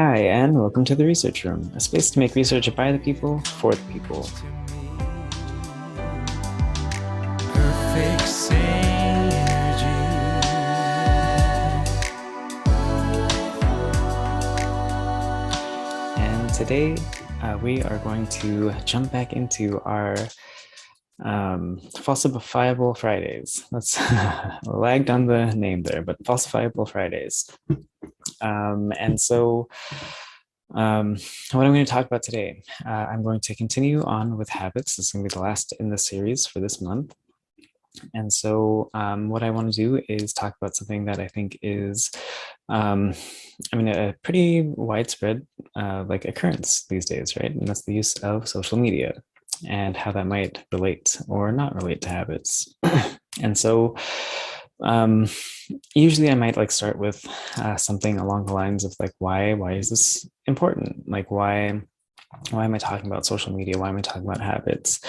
Hi, and welcome to the Research Room, a space to make research by the people, for the people. Perfect synergy. And today we are going to jump back into our falsifiable Fridays. That's lagged on the name there, but falsifiable Fridays. And so what I'm going to talk about today, I'm going to continue on with habits. This is going to be the last in the series for this month. And so what I want to do is talk about something that I think is, a pretty widespread like occurrence these days, right? And that's the use of social media and how that might relate or not relate to habits. And so usually I might like start with something along the lines of like, why is this important? Like, why am I talking about social media? Why am I talking about habits?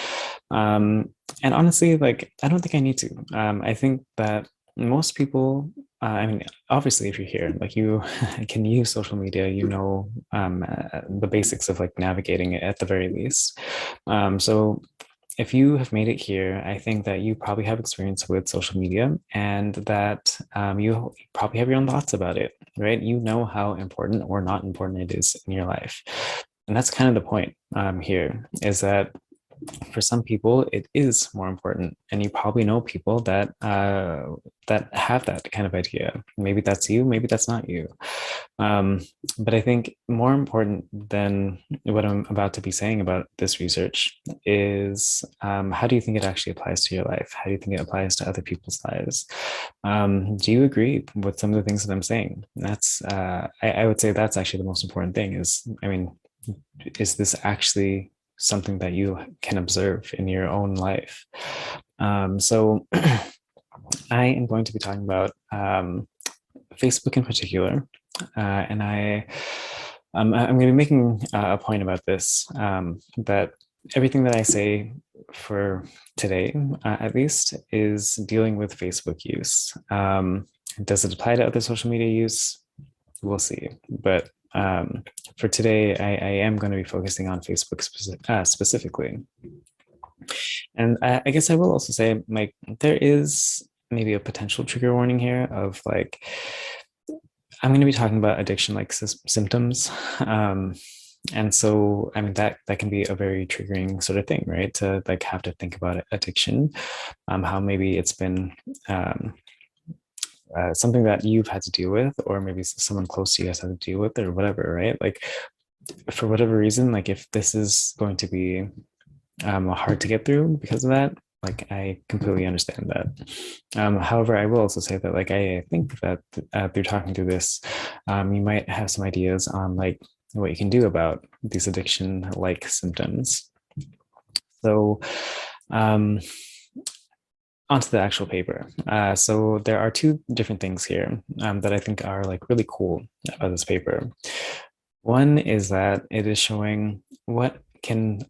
And honestly, like, I don't think I need to. I think that most people, obviously, if you're here, like you can use social media, the basics of like navigating it at the very least. So if you have made it here, I think that you probably have experience with social media and that you probably have your own thoughts about it, right? You know how important or not important it is in your life. And that's kind of the point here is that for some people it is more important, and you probably know people that that have that kind of idea. Maybe that's you, maybe that's not you. um, but I think more important than what I'm about to be saying about this research is how do you think it actually applies to your life? How do you think it applies to other people's lives? Do you agree with some of the things that I'm saying? That's I would say that's actually the most important thing is, is this actually something that you can observe in your own life? So I am going to be talking about Facebook in particular, and I'm going to be making a point about this, that everything that I say for today, at least, is dealing with Facebook use. Does it apply to other social media use? We'll see. But for today, I am going to be focusing on Facebook specifically. And I guess I will also say, like, there is maybe a potential trigger warning here of like, I'm going to be talking about addiction like symptoms. And so, that can be a very triggering sort of thing, right? To like have to think about addiction, how maybe it's been something that you've had to deal with, or maybe someone close to you has had to deal with, or whatever, right? Like, for whatever reason, like if this is going to be hard to get through because of that, like I completely understand that. However, I will also say that like I think that through talking through this, you might have some ideas on like what you can do about these addiction-like symptoms. So, um, onto the actual paper. So there are two different things here that I think are like really cool about this paper. One is that it is showing what can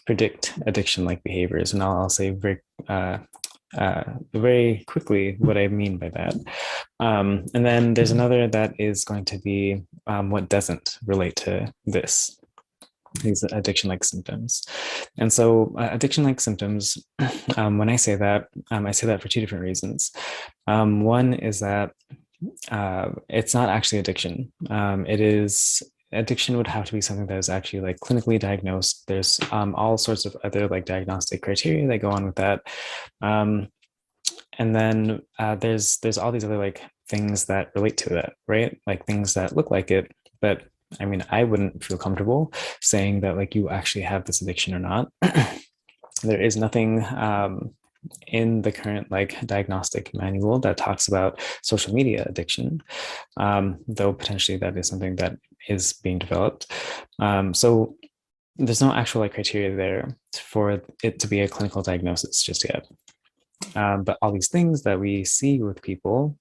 predict addiction-like behaviors, and I'll say very quickly what I mean by that. And then there's another that is going to be what doesn't relate to these addiction-like symptoms. And so addiction-like symptoms, when I say that for two different reasons. One is that it's not actually addiction. It is addiction would have to be something that is actually like clinically diagnosed. There's all sorts of other like diagnostic criteria that go on with that. And then there's all these other like things that relate to that, right? Like things that look like it, but I wouldn't feel comfortable saying that like you actually have this addiction or not. There is nothing in the current like diagnostic manual that talks about social media addiction, though potentially that is something that is being developed. So there's no actual like criteria there for it to be a clinical diagnosis just yet. But all these things that we see with people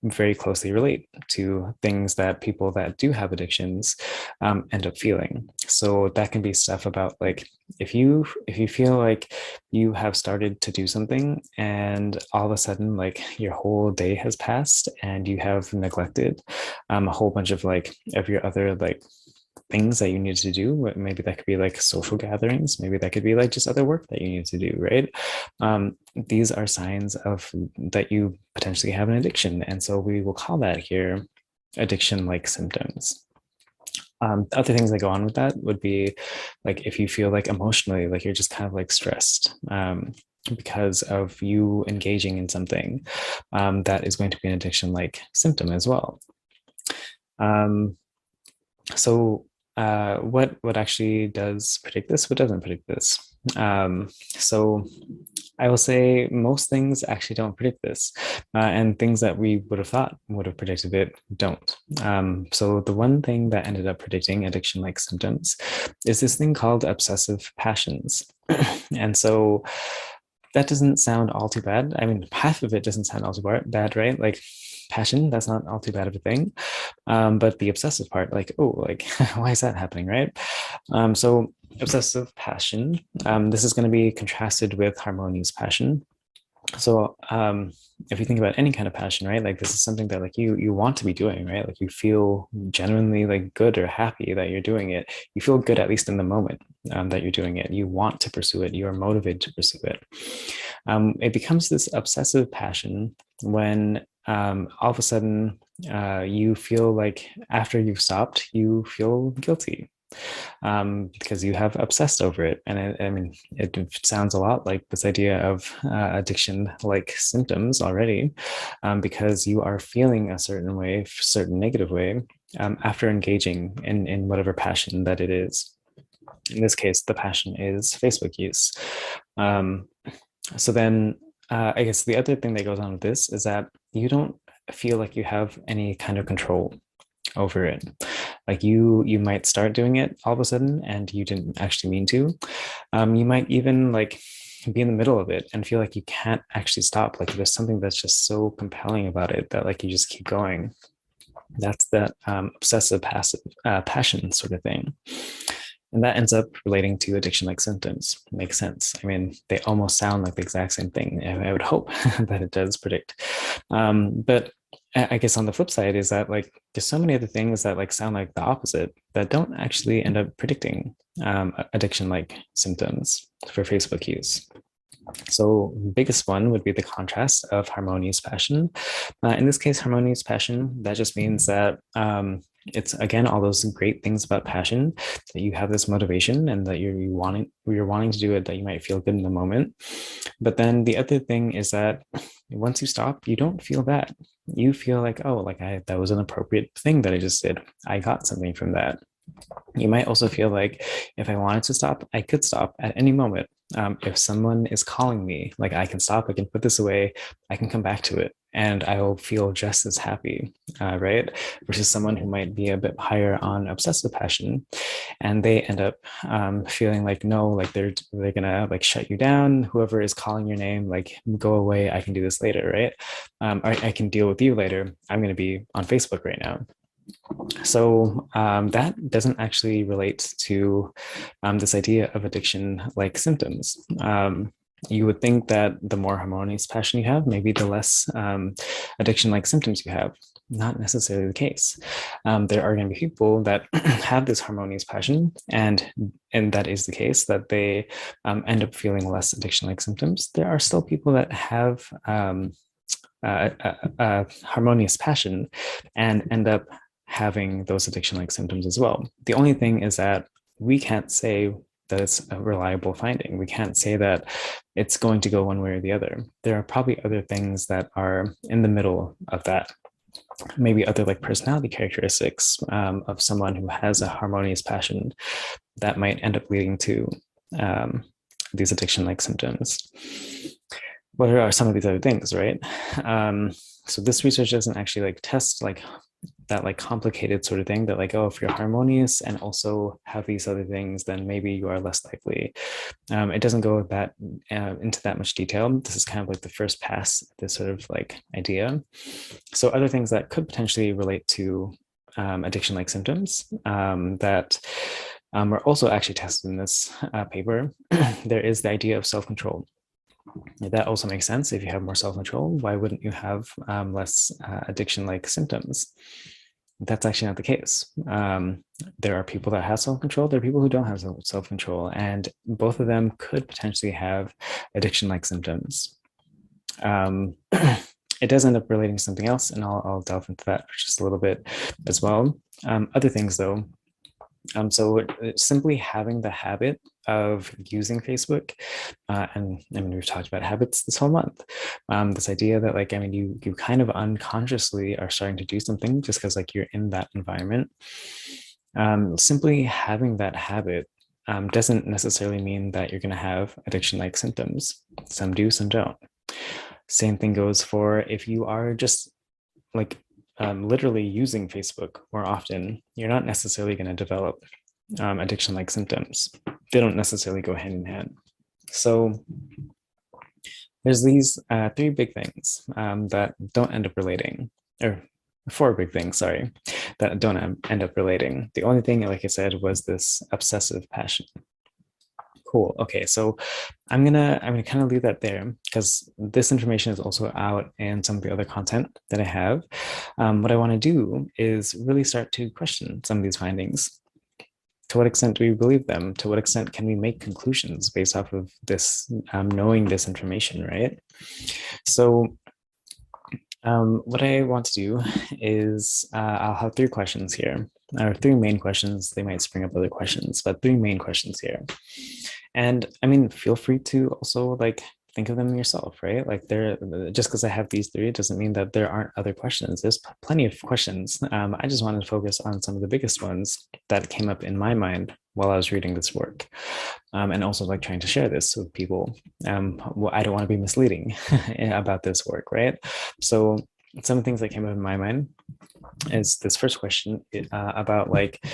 very closely relate to things that people that do have addictions end up feeling. So that can be stuff about like if you feel like you have started to do something and all of a sudden like your whole day has passed and you have neglected a whole bunch of your other like things that you need to do. Maybe that could be like social gatherings. Maybe that could be like just other work that you need to do, right? These are signs of that you potentially have an addiction. And so we will call that here addiction like symptoms. Other things that go on with that would be like if you feel like emotionally, like you're just kind of like stressed. Because of you engaging in something that is going to be an addiction like symptom as well. Um, so what actually does predict this? What doesn't predict this? So I will say most things actually don't predict this, and things that we would have thought would have predicted it don't. So the one thing that ended up predicting addiction-like symptoms is this thing called obsessive passions, and so that doesn't sound all too bad. I mean, half of it doesn't sound all too bad, right? Like passion, that's not all too bad of a thing. But the obsessive part, like, oh, like, why is that happening, right? So obsessive passion, this is going to be contrasted with harmonious passion. So if you think about any kind of passion, right, like this is something that like you want to be doing, right? Like you feel genuinely like good or happy that you're doing it. You feel good at least in the moment that you're doing it. You want to pursue it. You are motivated to pursue it. It becomes this obsessive passion when all of a sudden you feel like after you've stopped, you feel guilty because you have obsessed over it. And I mean, it sounds a lot like this idea of addiction like symptoms already, because you are feeling a certain way, certain negative way, after engaging in whatever passion that it is. In this case, the passion is Facebook use. Um, so then I guess the other thing that goes on with this is that you don't feel like you have any kind of control over it. Like you might start doing it all of a sudden and you didn't actually mean to. You might even like be in the middle of it and feel like you can't actually stop. Like there's something that's just so compelling about it that like you just keep going. That's that obsessive passive passion sort of thing. And that ends up relating to addiction like symptoms. Makes sense. I mean, they almost sound like the exact same thing. I would hope that it does predict. But I guess on the flip side is that like there's so many other things that like sound like the opposite that don't actually end up predicting addiction like symptoms for Facebook use. So biggest one would be the contrast of harmonious passion. In this case, harmonious passion, that just means that it's again all those great things about passion that you have this motivation and that you're wanting to do it, that you might feel good in the moment. But then the other thing is that once you stop, you don't feel that. You feel like, oh, like that was an appropriate thing that I just did. I got something from that. You might also feel like if I wanted to stop, I could stop at any moment. If someone is calling me, like I can stop, I can put this away, I can come back to it, and I will feel just as happy, right? Versus someone who might be a bit higher on obsessive passion, and they end up feeling like no, like they're gonna like shut you down. Whoever is calling your name, like go away. I can do this later, right? I can deal with you later. I'm gonna be on Facebook right now. So that doesn't actually relate to this idea of addiction like symptoms. You would think that the more harmonious passion you have, maybe the less addiction like symptoms you have. Not necessarily the case. There are going to be people that have this harmonious passion, and that is the case, that they end up feeling less addiction like symptoms. There are still people that have harmonious passion and end up having those addiction like symptoms as well. The only thing is that we can't say that it's a reliable finding. We can't say that it's going to go one way or the other. There are probably other things that are in the middle of that. Maybe other like personality characteristics of someone who has a harmonious passion that might end up leading to these addiction like symptoms. What are some of these other things, right? So this research doesn't actually like test like that like complicated sort of thing that like, oh, if you're harmonious and also have these other things, then maybe you are less likely. It doesn't go that into that much detail. This is kind of like the first pass at this sort of like idea. So other things that could potentially relate to addiction-like symptoms that were also actually tested in this paper. There is the idea of self-control. That also makes sense. If you have more self-control, why wouldn't you have less addiction-like symptoms? That's actually not the case. There are people that have self-control. There are people who don't have self-control, and both of them could potentially have addiction-like symptoms. It does end up relating to something else, and I'll delve into that just a little bit as well. Other things, though. So simply having the habit of using Facebook, and I mean, we've talked about habits this whole month. This idea that like, I mean, you kind of unconsciously are starting to do something just because like you're in that environment. Simply having that habit doesn't necessarily mean that you're going to have addiction-like symptoms. Some do, some don't. Same thing goes for if you are just like literally using Facebook more often, you're not necessarily going to develop addiction-like symptoms. They don't necessarily go hand in hand. So there's these three big things that don't end up relating, or four big things, sorry, that don't end up relating. The only thing, like I said, was this obsessive passion. Cool. Okay, so I'm gonna kind of leave that there because this information is also out in some of the other content that I have. What I want to do is really start to question some of these findings. To what extent do we believe them? To what extent can we make conclusions based off of this, knowing this information, right? So what I want to do is I'll have three questions here, or three main questions. They might spring up other questions, but three main questions here. And I mean, feel free to also like think of them yourself, right? Like there, just because I have these three, it doesn't mean that there aren't other questions. There's plenty of questions. I just wanted to focus on some of the biggest ones that came up in my mind while I was reading this work. And also like trying to share this with people. Well, I don't want to be misleading about this work, right? So some of the things that came up in my mind is this first question about like,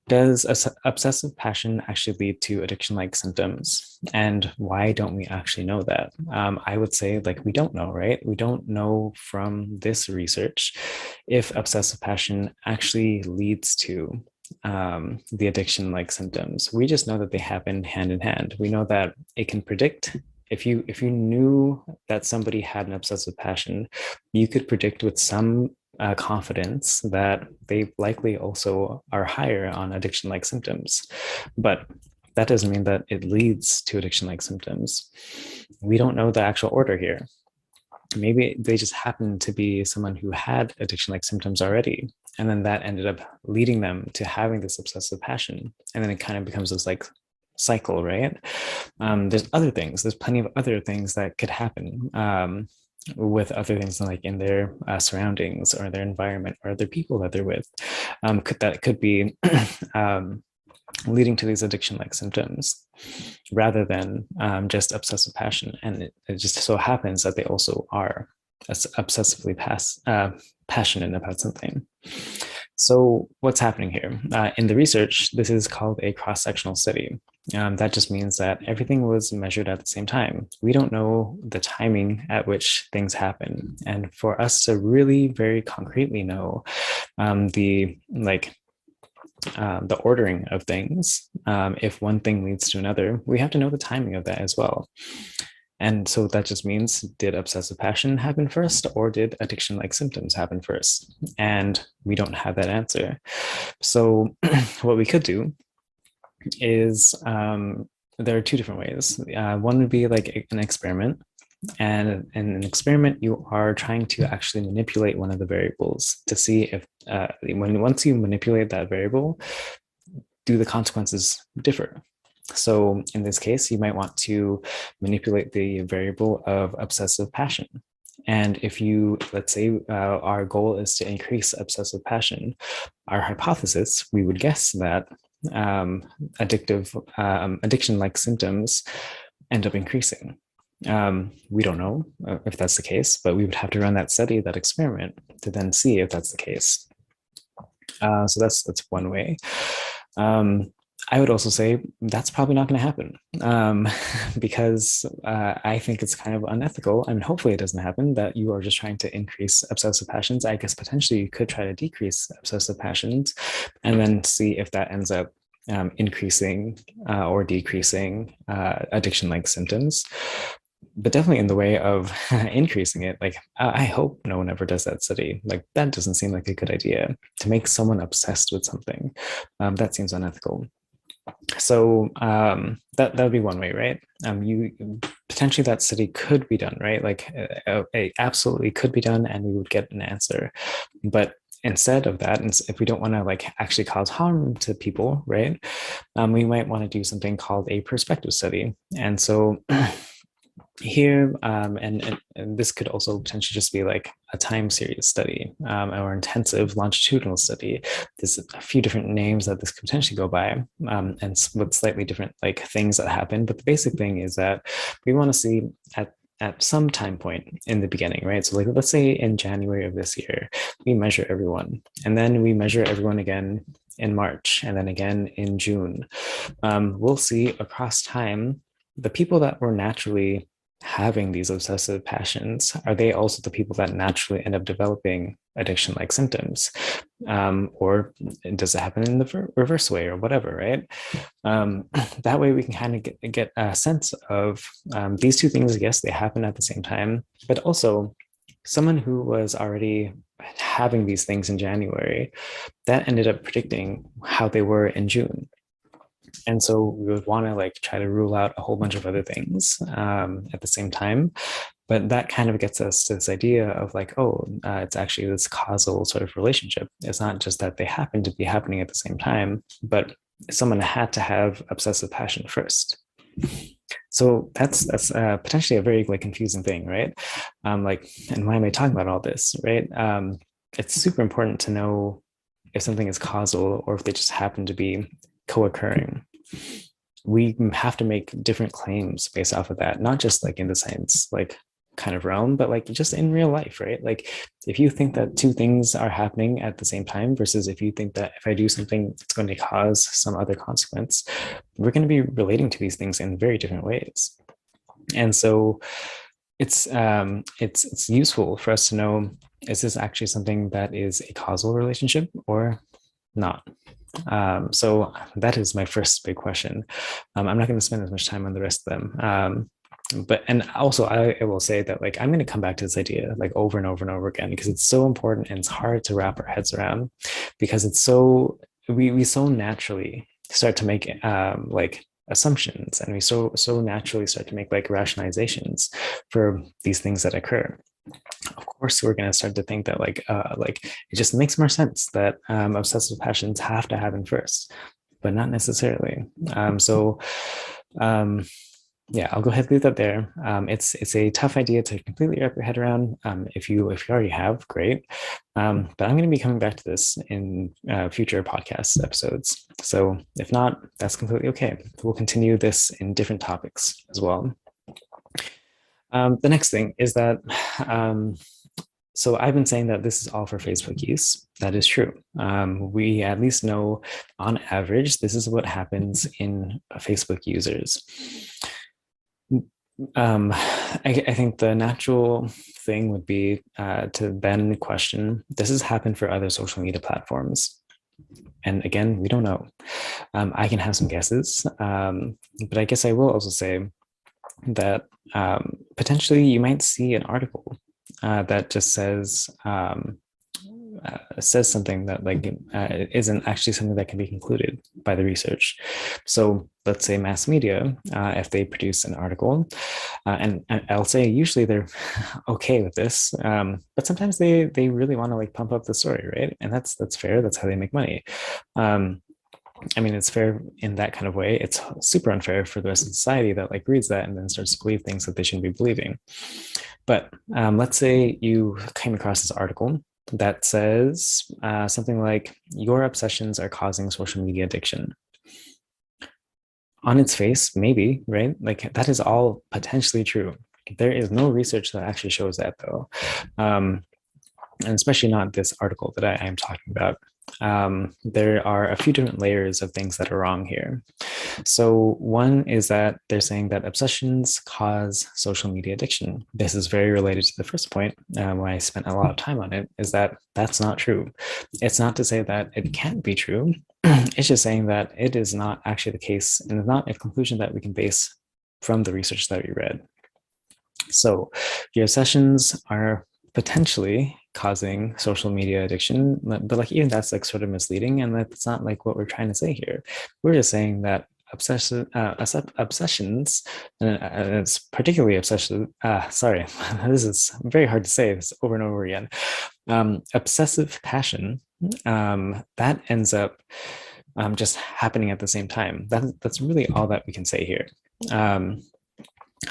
does obsessive passion actually lead to addiction-like symptoms? And why don't we actually know that? I would say like we don't know, right? We don't know from this research if obsessive passion actually leads to the addiction-like symptoms. We just know that they happen hand in hand. We know that it can predict. If you knew that somebody had an obsessive passion, you could predict with some confidence that they likely also are higher on addiction-like symptoms. But that doesn't mean that it leads to addiction-like symptoms. We don't know the actual order here. Maybe they just happened to be someone who had addiction-like symptoms already, and then that ended up leading them to having this obsessive passion. And then it kind of becomes this like cycle, right? There's other things. There's plenty of other things that could happen with other things like in their surroundings or their environment or the people that they're with. Could be leading to these addiction-like symptoms rather than just obsessive passion. And it just so happens that they also are obsessively passionate about something. So what's happening here? In the research, this is called a cross-sectional study. That just means that everything was measured at the same time. We don't know the timing at which things happen. And for us to really very concretely know the ordering of things, if one thing leads to another, we have to know the timing of that as well. And so that just means, did obsessive passion happen first, or did addiction-like symptoms happen first? And we don't have that answer. So what we could do is there are two different ways. One would be like an experiment. And in an experiment, you are trying to actually manipulate one of the variables to see if once you manipulate that variable, do the consequences differ? So in this case, you might want to manipulate the variable of obsessive passion. And if you, let's say our goal is to increase obsessive passion, our hypothesis, we would guess that addiction-like symptoms end up increasing. We don't know if that's the case, but we would have to run that study, that experiment, to then see if that's the case. So that's one way. Um, I would also say that's probably not going to happen, because I think it's kind of unethical. I mean, hopefully it doesn't happen that you are just trying to increase obsessive passions. I guess potentially you could try to decrease obsessive passions and then see if that ends up increasing or decreasing addiction-like symptoms. But definitely in the way of increasing it, like I hope no one ever does that study. Like that doesn't seem like a good idea to make someone obsessed with something. That seems unethical. So that would be one way, right? You potentially that study could be done, right? Like it absolutely could be done, and we would get an answer. But instead of that, and if we don't want to like actually cause harm to people, right? We might want to do something called a perspective study. And so here, and this could also potentially just be like a time series study, or intensive longitudinal study. There's a few different names that this could potentially go by, and with slightly different like things that happen. But the basic thing is that we want to see at some time point in the beginning, right? So like let's say in January of this year, we measure everyone, and then we measure everyone again in March, and then again in June. We'll see across time the people that were naturally having these obsessive passions, are they also the people that naturally end up developing addiction like symptoms? Or does it happen in the reverse way or whatever, right? That way we can kind of get a sense of these two things. Yes, they happen at the same time, but also someone who was already having these things in January, that ended up predicting how they were in June. And so we would want to like try to rule out a whole bunch of other things at the same time. But that kind of gets us to this idea of like, oh, it's actually this causal sort of relationship. It's not just that they happen to be happening at the same time, but someone had to have obsessive passion first. So that's potentially a very like confusing thing, right? Like, and why am I talking about all this, right? It's super important to know if something is causal or if they just happen to be co-occurring. We have to make different claims based off of that, not just like in the science like kind of realm, but like just in real life, right? Like if you think that two things are happening at the same time versus if you think that if I do something it's going to cause some other consequence, we're going to be relating to these things in very different ways. And so it's useful for us to know, is this actually something that is a causal relationship or not? So that is my first big question. I'm not going to spend as much time on the rest of them. But and also I will say that like I'm going to come back to this idea like over and over and over again because it's so important and it's hard to wrap our heads around because it's so we so naturally start to make like assumptions and we so naturally start to make like rationalizations for these things that occur. Of course we're going to start to think that like it just makes more sense that obsessive passions have to happen first, but not necessarily. So yeah, I'll go ahead and leave that there. It's a tough idea to completely wrap your head around. If you already have, great. But I'm going to be coming back to this in future podcast episodes. So if not, that's completely okay. We'll continue this in different topics as well. The next thing is that, so I've been saying that this is all for Facebook use. That is true. We at least know on average, this is what happens in Facebook users. I think the natural thing would be to then question, does this happen for other social media platforms? And again, we don't know. I can have some guesses, but I guess I will also say that potentially you might see an article that just says something that like isn't actually something that can be concluded by the research. So let's say mass media, if they produce an article, and I'll say usually they're okay with this, but sometimes they really want to like pump up the story, right? And that's fair. That's how they make money. I mean, it's fair in that kind of way. It's super unfair for the rest of society that like reads that and then starts to believe things that they shouldn't be believing. But let's say you came across this article that says something like, your obsessions are causing social media addiction. On its face, maybe, right? Like that is all potentially true. There is no research that actually shows that though. And especially not this article that I am talking about. There are a few different layers of things that are wrong here. So, one is that they're saying that obsessions cause social media addiction. This is very related to the first point, when I spent a lot of time on it, is that that's not true. It's not to say that it can't be true. It's just saying that it is not actually the case, and it's not a conclusion that we can base from the research that we read. So, your obsessions are potentially causing social media addiction, but like even that's like sort of misleading, and that's not like what we're trying to say here. We're just saying that obsessions, and it's particularly obsession. Sorry, this is very hard to say this over and over again. Obsessive passion, that ends up just happening at the same time. That's really all that we can say here.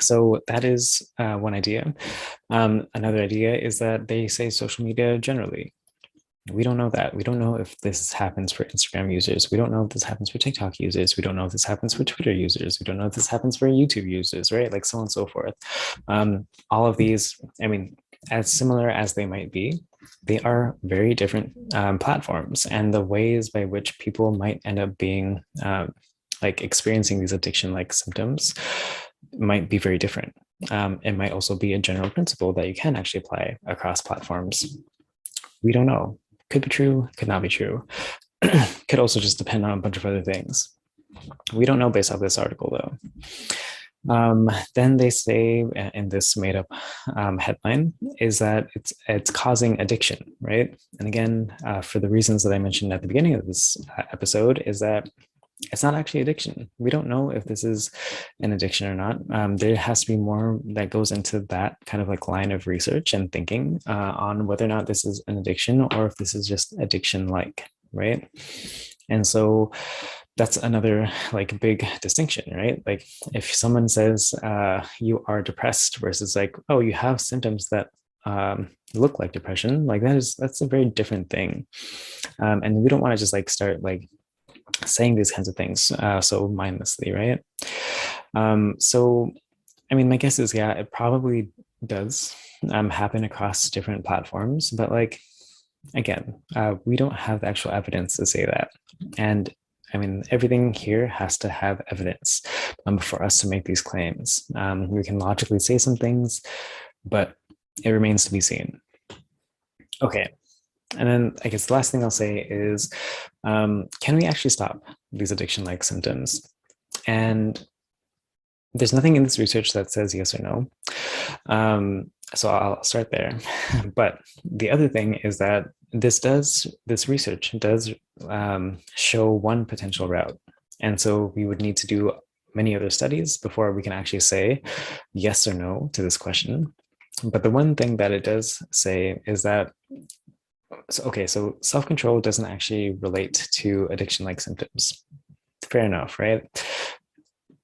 So that is one idea. Another idea is that they say social media generally. We don't know that. We don't know if this happens for Instagram users. We don't know if this happens for TikTok users. We don't know if this happens for Twitter users. We don't know if this happens for YouTube users, right? Like so on and so forth. All of these, I mean, as similar as they might be, they are very different platforms, and the ways by which people might end up being like experiencing these addiction-like symptoms might be very different. It might also be a general principle that you can actually apply across platforms. We don't know. Could be true, could not be true. Could also just depend on a bunch of other things. We don't know based off this article, though. Then they say in this made up headline is that it's causing addiction, right? And again, for the reasons that I mentioned at the beginning of this episode, is that it's not actually addiction. We don't know if this is an addiction or not. There has to be more that goes into that kind of like line of research and thinking on whether or not this is an addiction or if this is just addiction like, right? And so that's another like big distinction, right? Like if someone says you are depressed versus like, oh, you have symptoms that look like depression, like that's a very different thing. And we don't want to just like start like saying these kinds of things so mindlessly, right? So, I mean, my guess is, yeah, it probably does happen across different platforms, but like, again, we don't have the actual evidence to say that. And I mean, everything here has to have evidence for us to make these claims. We can logically say some things, but it remains to be seen. Okay, and then I guess the last thing I'll say is, can we actually stop these addiction-like symptoms? And there's nothing in this research that says yes or no. So I'll start there. But the other thing is that this research does show one potential route. And so we would need to do many other studies before we can actually say yes or no to this question. But the one thing that it does say is that so self-control doesn't actually relate to addiction-like symptoms. Fair enough, right?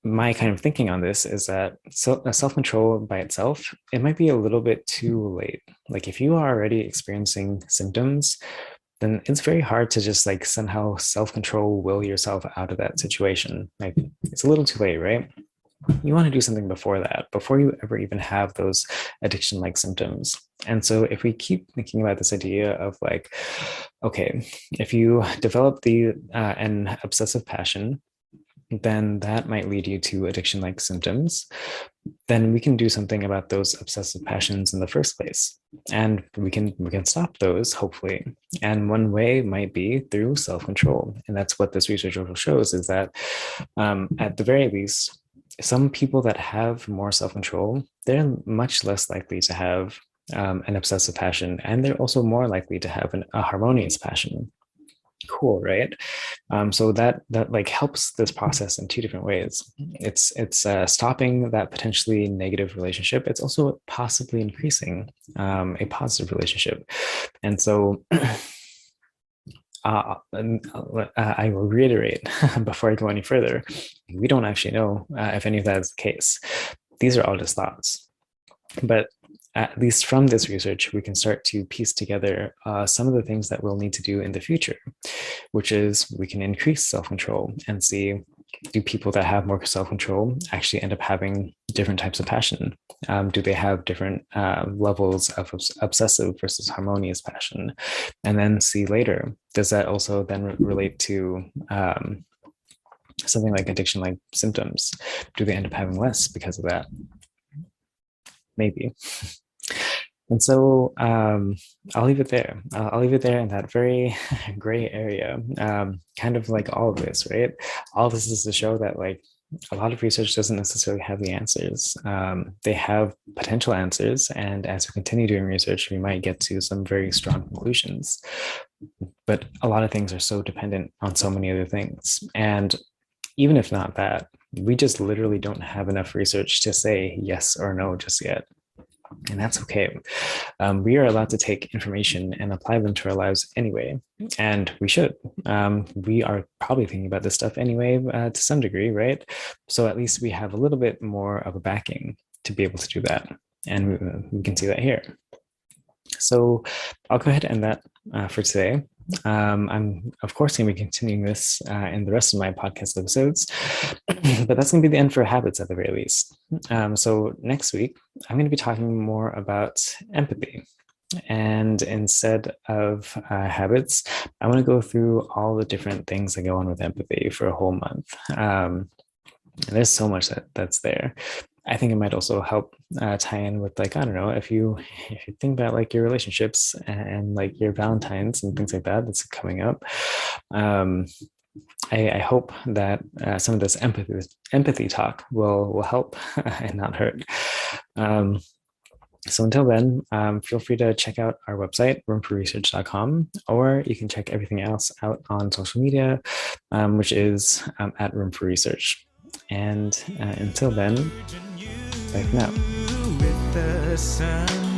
My kind of thinking on this is that self-control by itself, it might be a little bit too late. Like if you are already experiencing symptoms, then it's very hard to just like somehow self-control will yourself out of that situation. Like it's a little too late, right? You want to do something before that, before you ever even have those addiction-like symptoms. And so if we keep thinking about this idea of like, okay, if you develop an obsessive passion, then that might lead you to addiction-like symptoms, then we can do something about those obsessive passions in the first place. And we can stop those, hopefully. And one way might be through self-control. And that's what this research also shows, is that at the very least, some people that have more self-control, they're much less likely to have an obsessive passion, and they're also more likely to have a harmonious passion. Cool, right? So that like helps this process in two different ways. It's stopping that potentially negative relationship. It's also possibly increasing a positive relationship, and so. I will reiterate before I go any further, we don't actually know if any of that is the case. These are all just thoughts. But at least from this research, we can start to piece together some of the things that we'll need to do in the future, which is we can increase self-control and see do people that have more self-control actually end up having different types of passion? Do they have different levels of obsessive versus harmonious passion? And then see later, does that also then relate to something like addiction like symptoms? Do they end up having less because of that? Maybe. And so I'll leave it there. I'll leave it there in that very gray area, kind of like all of this, right? All of this is to show that like a lot of research doesn't necessarily have the answers. They have potential answers, and as we continue doing research, we might get to some very strong conclusions. But a lot of things are so dependent on so many other things, and even if not that, we just literally don't have enough research to say yes or no just yet. And that's okay. We are allowed to take information and apply them to our lives anyway, and we should. We are probably thinking about this stuff anyway to some degree, right? So at least we have a little bit more of a backing to be able to do that. And we can see that here. So I'll go ahead and end that for today. I'm, of course, going to be continuing this in the rest of my podcast episodes, but that's going to be the end for habits at the very least. So next week, I'm going to be talking more about empathy. And instead of habits, I want to go through all the different things that go on with empathy for a whole month. And there's so much that's there. I think it might also help tie in with like, I don't know, if you think about like your relationships and like your Valentines and things like that that's coming up. I hope that some of this empathy talk will help and not hurt. So until then, feel free to check out our website, roomforresearch.com, or you can check everything else out on social media, which is at Room for Research. And until then, bye for now. With the sun